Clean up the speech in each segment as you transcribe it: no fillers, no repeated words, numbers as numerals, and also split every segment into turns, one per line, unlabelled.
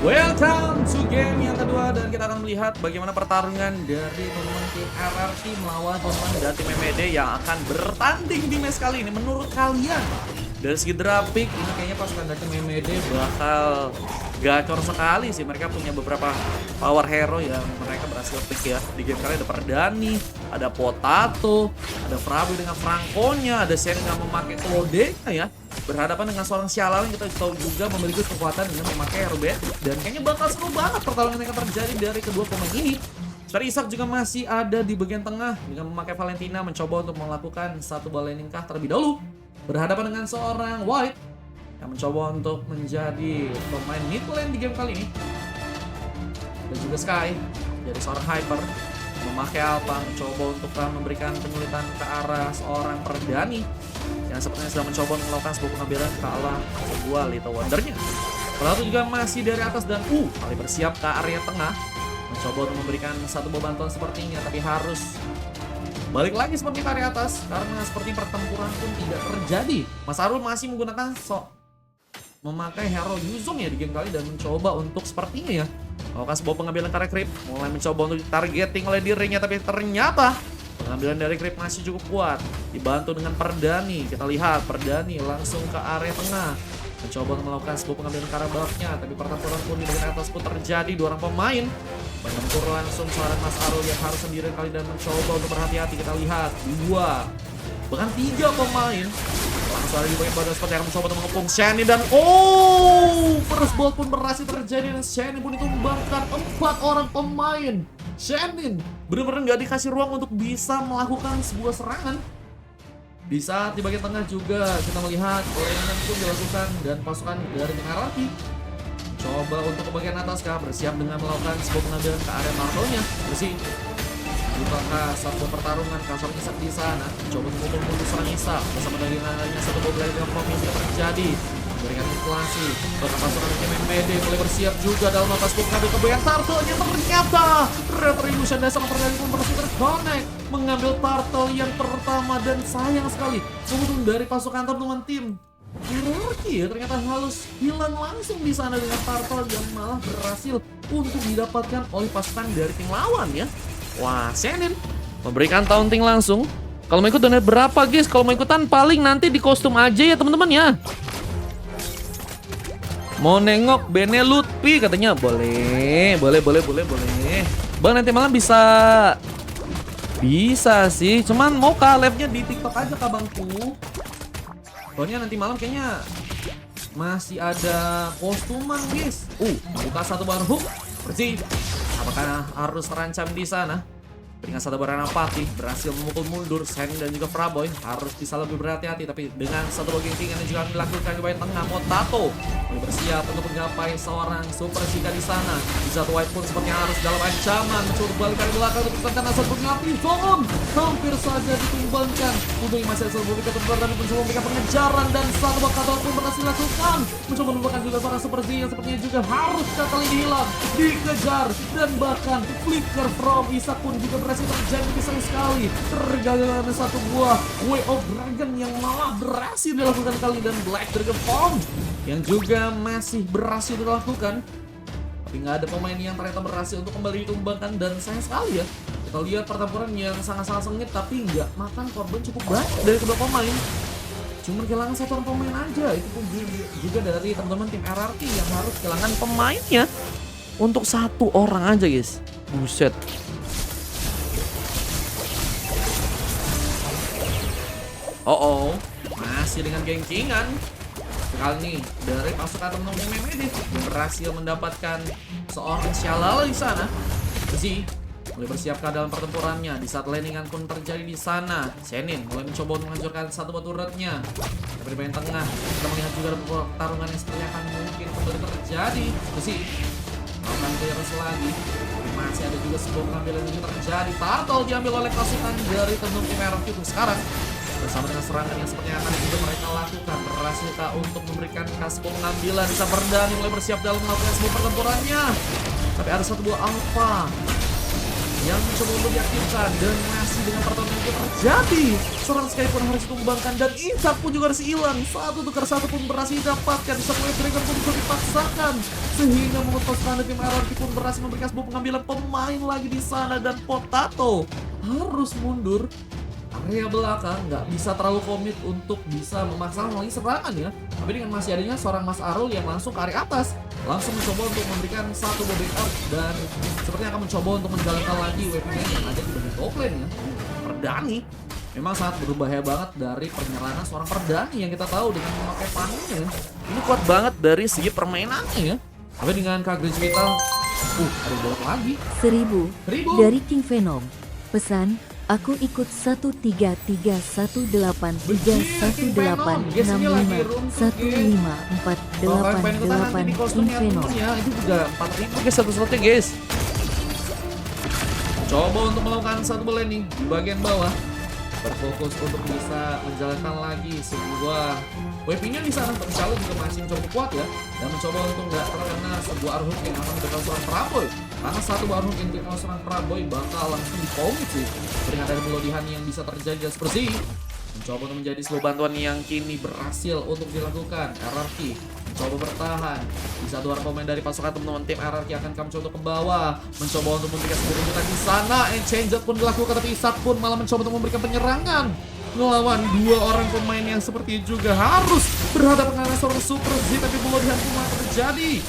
Welcome to game yang kedua dan kita akan melihat bagaimana pertarungan dari teman-teman tim RRQ melawan teman dari tim MMD yang akan bertanding di match kali ini. Menurut kalian dari segi grafik ini kayaknya pasukan dari tim MMD bakal gacor sekali sih. Mereka punya beberapa power hero yang mereka berhasil pick ya. Di game kali ada Perdani, ada Potato, ada Frabi dengan Franconya, ada Shen yang memakai Claudenya ya. Berhadapan dengan seorang Shalal yang kita tahu juga memiliki kekuatan dengan memakai RB. Dan kayaknya bakal seru banget pertarungan yang akan terjadi dari kedua pemain ini. Sfer Isak juga masih ada di bagian tengah dengan memakai Valentina mencoba untuk melakukan satu ball landing kah terlebih dahulu. Berhadapan dengan seorang White yang mencoba untuk menjadi pemain mid lane di game kali ini. Dan juga Sky jadi seorang Hyper memakai Alpha mencoba untuk memberikan penyulitan ke arah seorang Perdani yang sepertinya sedang mencoba melakukan sebuah pengambilan ke arah sebuah Little Wondernya. Pelaku juga masih dari atas dan kali bersiap ke area tengah mencoba untuk memberikan satu buah bantuan sepertinya, tapi harus balik lagi seperti ke area atas karena seperti pertempuran pun tidak terjadi. Mas Arul masih menggunakan memakai hero Yuzong ya di game kali dan mencoba untuk sepertinya ya melakukan sebuah pengambilan ke arah creep, mulai mencoba untuk targeting oleh dirinya, tapi ternyata pengambilan dari creep masih cukup kuat dibantu dengan Perdani. Kita lihat Perdani langsung ke area tengah mencoba untuk melakukan sebuah pengambilan ke arah buffnya, tapi pertempuran pun di bagian atas pun terjadi. Dua orang pemain menempur langsung seorang Mas Arul yang harus sendiri kali dan mencoba untuk berhati-hati. Kita lihat dua bahkan tiga pemain langsung ada di bagian badan seperti yang mencoba untuk mengepung Shani dan first blood pun berhasil terjadi dan Shani pun ditumbangkan 4 orang pemain. Shani benar-benar nggak dikasih ruang untuk bisa melakukan sebuah serangan. Di saat di bagian tengah juga kita melihat gorengan pun dilakukan dan pasukan dari tim RRQ coba untuk ke bagian atas kah bersiap dengan melakukan sebuah pengambilan ke area martelnya. Bersih apakah satu pertarungan kasar Isak di sana coba mengumpul serang Isak bersama dengan adanya satu bola dengan provinsi yang terjadi memberikan inflasi bahkan pasukan tim MMD mulai bersiap juga dalam atas pun mengambil kebayang turtle yang ternyata Retribution dasar Perdani pun berhasil terconnect mengambil turtle yang pertama dan sayang sekali kemudian dari pasukan teman-teman tim RRQ ya ternyata halus hilang langsung di sana dengan turtle yang malah berhasil untuk didapatkan oleh pasukan dari tim lawan ya. Wah, Shenin memberikan taunting langsung. Kalau mau ikut donate berapa guys? Kalau mau ikutan paling nanti di kostum aja ya teman-teman ya. Mau nengok Bene Lutfi katanya boleh. Bang nanti malam bisa sih. Cuman mau kah live-nya di TikTok aja kah bangku? Soalnya nanti malam kayaknya masih ada kostuman guys. Buka satu baru hook. Bersih. Apakah harus terancam di sana? Dengan satu barang Patih berhasil memukul mundur Sen dan juga Fraboy harus bisa lebih berhati-hati, tapi dengan satu bagian yang juga dilakukan di bagian tengah Potato bersiap untuk menggapai seorang Super Chica di sana. Di satu White pun sepertinya harus dalam ancaman mencoba balik ke belakang untuk tekan asal pengapi Zom hampir saja ditumbangkan. Udah masih asal memberikan tempat dan mencoba memberikan pengejaran dan satu Potato pun berhasil dilakukan mencoba menemukan juga seorang Super Chica yang sepertinya juga harus kali hilang dikejar dan bahkan flicker from Isak pun juga berhasil terjadi besar sekali. Tergagal satu buah Way of Dragon yang malah berhasil dilakukan kali dan Black Dragon Form yang juga masih berhasil dilakukan. Tapi nggak ada pemain yang ternyata berhasil untuk kembali ditumbangkan dan sayang sekali ya. Kita lihat pertempuran yang sangat-sangat sengit tapi nggak makan korban cukup banyak dari kedua pemain. Cuma kehilangan satu orang pemain aja. Itu pun juga dari teman-teman tim RRQ yang harus kehilangan pemainnya untuk satu orang aja guys. Buset. Masih dengan gengkingan. Kali ini dari pasukan teman-teman MMD berhasil mendapatkan seorang Shalal di sana. Bersih mulai bersiapkan dalam pertempurannya. Di saat landingan pun terjadi di sana, Shenin mulai mencoba untuk menghancurkan satu batu turretnya. Tapi di bagian tengah kita melihat juga ada beberapa pertarungan yang sepertinya akan mungkin kembali terjadi. Bersih akan clearance lagi. Masih ada juga sebuah pengambilan yang terjadi. Turtle diambil oleh pasukan dari teman-teman tim RRQ sekarang. Bersama dengan serangan yang sepertinya akan juga mereka lakukan. Berhasilkah untuk memberikan sebuah pengambilan? Bisa Perdani mulai bersiap dalam melakukan sebuah pertempurannya. Tapi ada satu buah Alpha yang mencoba untuk diaktifkan dan masih masih dengan pertarungan yang terjadi. Seorang Sky pun harus ditumbangkan dan Ishak pun juga harus hilang. Satu tukar satu pun berhasil didapatkan. Ishak Wave Dragon pun bisa dipaksakan sehingga membuat pasukan dari tim RRQ pun berhasil memberikan sebuah pengambilan pemain lagi di sana dan Potato harus mundur area belakang, nggak bisa terlalu komit untuk bisa memaksakan lagi serangan ya. Tapi dengan masih adanya seorang Mas Arul yang langsung ke area atas, langsung mencoba untuk memberikan satu backup dan sepertinya akan mencoba untuk menjalankan lagi weaponnya yang ada di bagian top lane ya. Perdani memang sangat berbahaya banget dari penyerangan seorang Perdani yang kita tahu dengan memakai paningnya. Ini kuat banget dari segi permainannya ya. Tapi dengan coverage kita, ada bolak lagi.
1000 dari King Venom. Pesan, aku ikut 133131865154888 King Venom.
Itu juga 4000 guys satu slotnya guys. Coba untuk melakukan satu bola nih di bagian bawah. Berfokus untuk bisa menjalankan lagi sebuah weapon-nya di sana. Insya Allah juga masih mencoba kuat ya, dan mencoba untuk nggak terkena sebuah arhook yang akan diberikan seorang Praboy. Karena satu arhook yang diberikan seorang Praboy bakal langsung dikomit sih. Dengan ada melodihan yang bisa terjadi seperti mencoba untuk menjadi sebuah bantuan yang kini berhasil untuk dilakukan. RRQ mencoba bertahan di satu arah pemain dari pasukan teman-teman tim RRQ akan kami coba ke bawah, mencoba untuk memberikan sebuah runtutan di sana. Exchange pun dilakukan, tapi Ishak pun malah mencoba untuk memberikan penyerangan melawan dua orang pemain yang seperti juga harus berhadapan dengan seorang Super Z, tapi melodihan pun terjadi.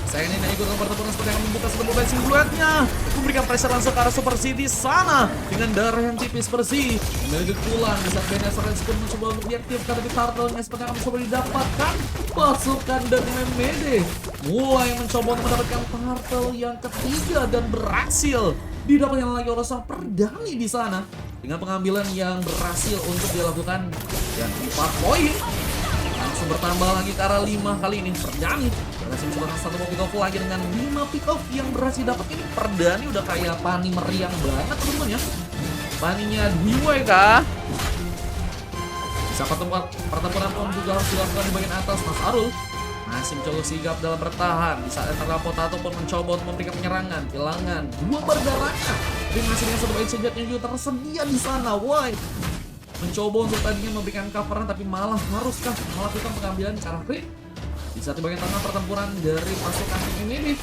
Saya ini ikut pertempuran seperti yang membuka sebuah balancing duetnya, memberikan pressure langsung ke arah Super Z di sana dengan darah yang tipis bersih. Menuju pulang di saat Benes pun mencoba untuk diaktifkan, tapi turtle-nya seperti yang mencoba didapatkan pasukan dari Memede mulai mencoba untuk mendapatkan turtle yang ketiga dan berhasil didapatkan lagi oleh sang Perdani di sana dengan pengambilan yang berhasil untuk dilakukan dan 4 poin. Langsung bertambah lagi ke arah 5 kali ini. Perdani berhasil mencoba satu pick off lagi dengan 5 pick off yang berhasil dapat. Ini Perdani udah kayak Pani meriang banget teman-teman ya. Paninya Dwi kah? Bisa pertempuran pun juga harus dilakukan di bagian atas. Mas Arul masih mencoba sigap dalam bertahan. Di saat antara Potato pun mencoba untuk memberikan penyerangan, kehilangan 2 berdarahnya. Tapi masih dengan satu baik senjatanya juga tersedia di sana. White mencoba untuk tadinya memberikan cover, tapi malah haruskah melakukan pengambilan cara crit. Di saat bagian tengah pertempuran dari pasukan tim ini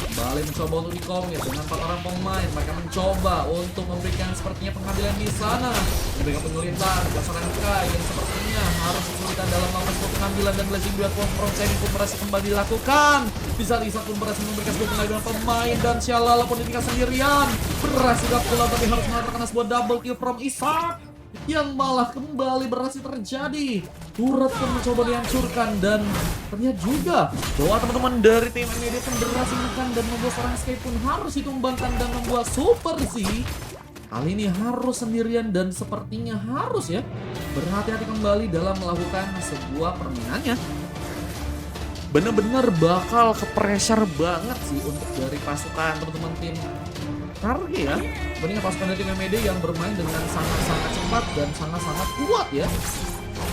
kembali mencoba untuk dikomit dengan 4 orang pemain. Mereka mencoba untuk memberikan sepertinya pengambilan di sana, memberikan penyulitan dasar Kai yang sepertinya harus kesulitan dalam melakukan sebuah pengambilan, dan blessing duet from Seni pun berhasil kembali dilakukan. Di saat Ishak pun berhasil memberikan sebuah pengambilan pemain, dan Shalala pun ditinggal sendirian, berhasil pula tapi harus mengatakan sebuah double kill from Ishak yang malah kembali berhasil terjadi. Turret pun mencoba dihancurkan, dan ternyata juga bahwa teman-teman dari tim ini pun berhasil menekan dan membuat seorang Sky pun harus ditumbangkan dan membuat Super Z kali ini harus sendirian dan sepertinya harus ya berhati-hati kembali dalam melakukan sebuah permainannya. Bener-bener bakal ke pressure banget sih untuk dari pasukan teman-teman tim Target ya, bandingkan pasukan dari tim Memede yang bermain dengan sangat-sangat cepat dan sangat-sangat kuat ya.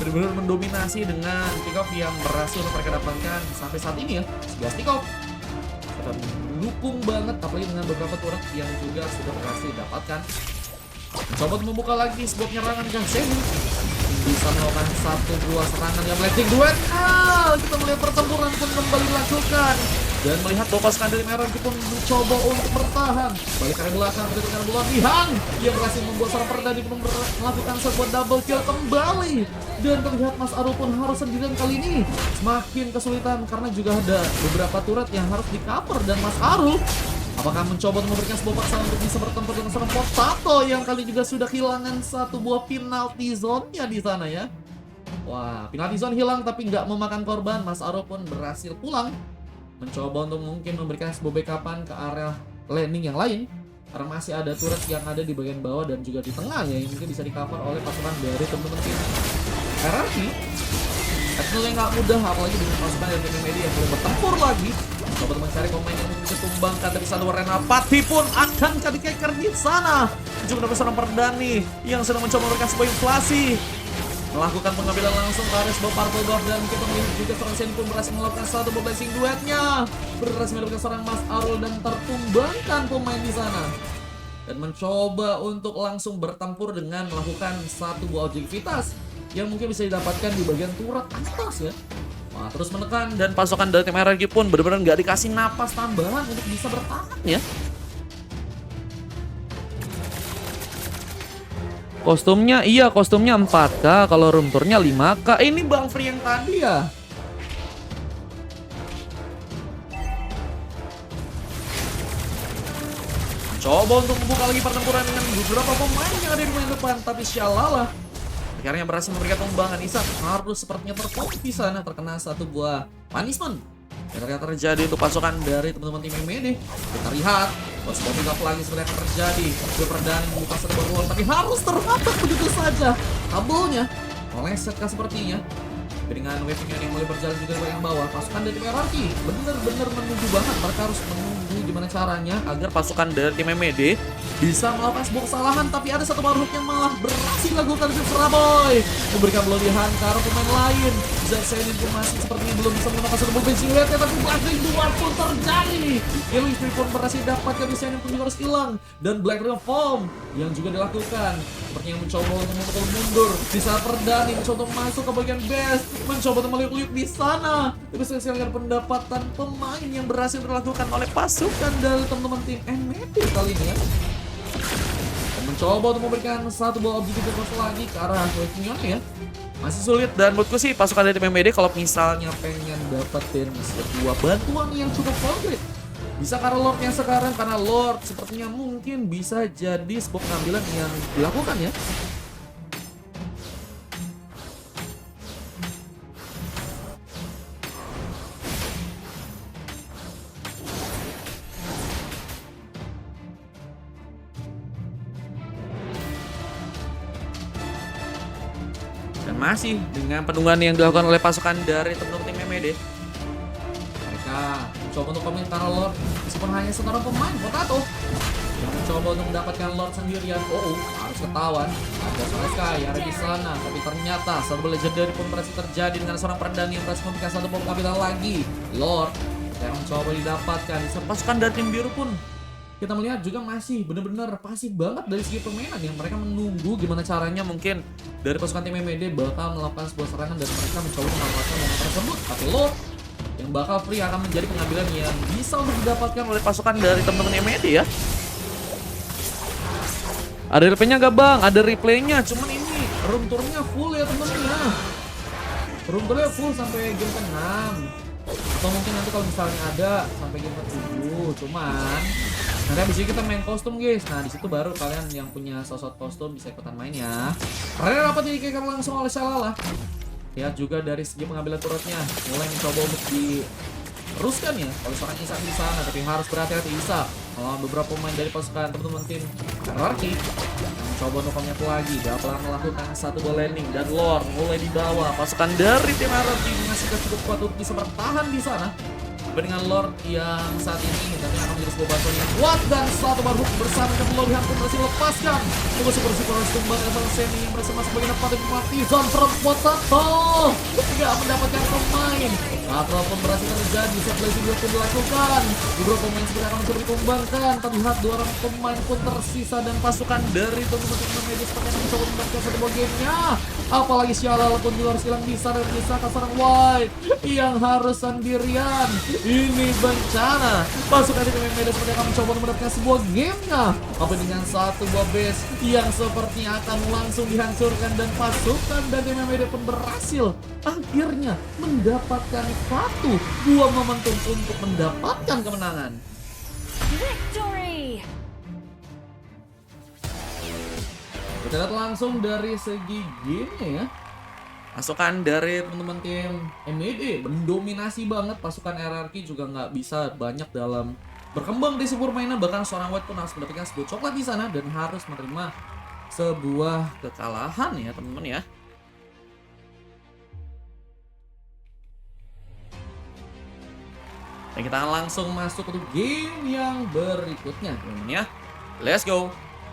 Benar-benar mendominasi dengan pick off yang berhasil mereka dapatkan sampai saat ini ya. 11 pick off dan mendukung banget, apalagi dengan beberapa turret yang juga sudah berhasil didapatkan. Mencoba untuk membuka lagi sebuah penyerangan Kang Seni, bisa melakukan satu buah serangan yang blessing duet. Kita melihat pertempuran pun kembali dilakukan. Dan melihat bahwa pasukan dari Merah pun mencoba untuk bertahan. Balik ke belakang, ketika berlebihan, dia berhasil membuat seorang Perdani pun melakukan sebuah double kill kembali. Dan terlihat Mas Arul pun harus sendirian kali ini. Semakin kesulitan karena juga ada beberapa turret yang harus di cover. Dan Mas Arul apakah mencoba untuk memberikan sebuah paksaan untuk bisa bertempur dengan seorang Potato yang kali juga sudah kehilangan satu buah penalty zone-nya di sana ya. Wah, penalty zone hilang tapi nggak memakan korban. Mas Arul pun berhasil pulang, mencoba untuk mungkin memberikan sebuah backupan ke area landing yang lain, karena masih ada turret yang ada di bagian bawah dan juga di tengah ya, yang mungkin bisa di cover oleh pasukan dari teman-teman tim RRQ. Tentunya nggak mudah, apalagi dengan pasukan dari tim media yang boleh bertempur lagi, coba mencari pemain yang bisa tumbangkan dari satu arena. Pati pun akan jadi keker di sana. Juga ada seorang Perdani yang sedang mencoba memberikan sebuah inflasi, melakukan pengambilan langsung ke arah sebuah purple buff, dan kita melihat juga seorang Seni pun berhasil melakukan satu blessing duetnya, berhasil mendapatkan seorang Mas Arul dan tertumbangkan pemain di sana. dan mencoba untuk langsung bertempur dengan melakukan satu buah objektivitas yang mungkin bisa didapatkan di bagian turret atas ya. Wah, terus menekan dan pasukan dari tim RRQ pun benar-benar nggak dikasih napas tambahan untuk bisa bertahan ya. Kostumnya, iya kostumnya 4K, kalau room tournya 5K. Ini Bang Free yang tadi ya. Coba untuk membuka lagi pertempuran dengan beberapa pemain yang ada di main depan, tapi Shalala akhirnya berhasil memberikan tumbangan. Isak harus sepertinya terfokus di sana, terkena satu buah punishment yang ternyata terjadi untuk pasukan dari teman-teman tim MMD. Kita lihat bos pick up lagi sebenarnya akan terjadi. Perdana membuka satu buah, tapi harus terhadap begitu saja kabelnya oleh Setka sepertinya. Dengan waving yang mulai berjalan juga ke yang bawah, pasukan dari tim RRQ benar-benar menunggu banget. Mereka harus menunggu gimana caranya agar pasukan dari tim MMD bisa melakukan sebuah kesalahan, tapi ada satu makhluk yang malah berhasil dilakukan di Seraboy, memberikan blow di hantar pemain lain. Zayn pun masih sepertinya belum bisa menemukan satu mobil siluetnya, tapi Blackring dua pun terjadi. Illusion pun berhasil dapatkan di Zayn pun juga harus hilang, dan Black Reform yang juga dilakukan sepertinya mencoba untuk memukul mundur di saat Perdana mencoba masuk ke bagian base, mencoba untuk meliuk-liuk di sana. Tapi saya lihat pendapatan pemain yang berhasil dilakukan oleh pasukan dari teman-teman tim MMD kali ini ya. Dan mencoba untuk memberikan satu buah objektif lagi ke arah Waving ya. Masih sulit, dan menurutku sih pasukan dari tim MMD kalau misalnya pengen dapetin sebuah bantuan yang cukup konkret, bisa karena Lord yang sekarang, karena Lord sepertinya mungkin bisa jadi sebuah pengambilan yang dilakukan ya. Dan masih dengan penunggangan yang dilakukan oleh pasukan dari teman-teman tim MMD, mereka mencoba untuk komentar Lord meskipun hanya seorang pemain Potato yang mencoba untuk mendapatkan Lord sendirian. Harus ketahuan ada seorang Sky ada di sana, tapi ternyata satu legendary pun berhasil terjadi dengan seorang Perdana yang berhasil memberikan satu bom kapital lagi. Lord yang mencoba didapatkan. Pasukan dari tim biru pun kita melihat juga masih benar-benar pasif banget dari segi permainan, yang mereka menunggu gimana caranya mungkin dari pasukan tim MMD bakal melakukan sebuah serangan dan mereka mencoba memanfaatkan momen tersebut. Tapi Lord yang bakal free akan menjadi pengambilan yang bisa untuk didapatkan oleh pasukan dari teman-teman MMD ya. Ada replaynya gak bang? Ada replaynya, cuman ini room tournya full ya teman-teman ya. Room tournya full sampai game ke-6, atau mungkin nanti kalau misalnya ada sampai game ke-7. Cuman nanti abis ini kita main kostum guys. Nah disitu baru kalian yang punya sosok kostum bisa ikutan main ya. Karena dapat dikikir langsung oleh Shalala. Lihat juga dari segi pengambilan turretnya mulai mencoba untuk diteruskan ya oleh seorang Isak di sana, tapi harus berhati-hati Isak melawan beberapa pemain dari pasukan teman-teman tim RRQ yang mencoba untuk menyatu lagi. Dapat melakukan satu ball landing dan Lord mulai dibawa. Pasukan dari tim RRQ mengasihkan cukup kuat untuk bisa bertahan di sana dengan Lord yang saat ini tapi akan menjadi sebuah bantuan yang kuat, dan satu baru bersama dengan pelobihan pun berhasil melepaskan super harus tumbang Evan Semi yang berhasil masuk bagian depan dari Partizan Potato tidak mendapatkan pemain. Atau pun berhasil terjadi, set blazing juga pun dilakukan. Beberapa pemain segera akan mencoba ditumbangkan, terlihat dua orang pemain pun tersisa dan pasukan dari teman-teman medis seperti yang mencoba memberikan satu buah gamenya. Apalagi Shalala pun juga harus hilang di sana dan misalkan seorang White yang harus sendirian. Ini bencana. Pasukan dari MMD seperti akan mencoba untuk mendapatkan sebuah gamenya, tapi dengan satu buah base yang sepertinya akan langsung dihancurkan, dan pasukan dari MMD pun berhasil akhirnya mendapatkan satu buah momentum untuk mendapatkan kemenangan.
Victory!
Kita lihat langsung dari segi gamenya ya. Pasukan dari teman-teman tim MMD mendominasi banget. Pasukan RRQ juga nggak bisa banyak dalam berkembang di sebuah permainan. Bahkan seorang White pun harus mendapatkan sebuah coklat di sana dan harus menerima sebuah kekalahan ya teman-teman ya. Dan kita langsung masuk ke game yang berikutnya teman-teman ya. Let's go.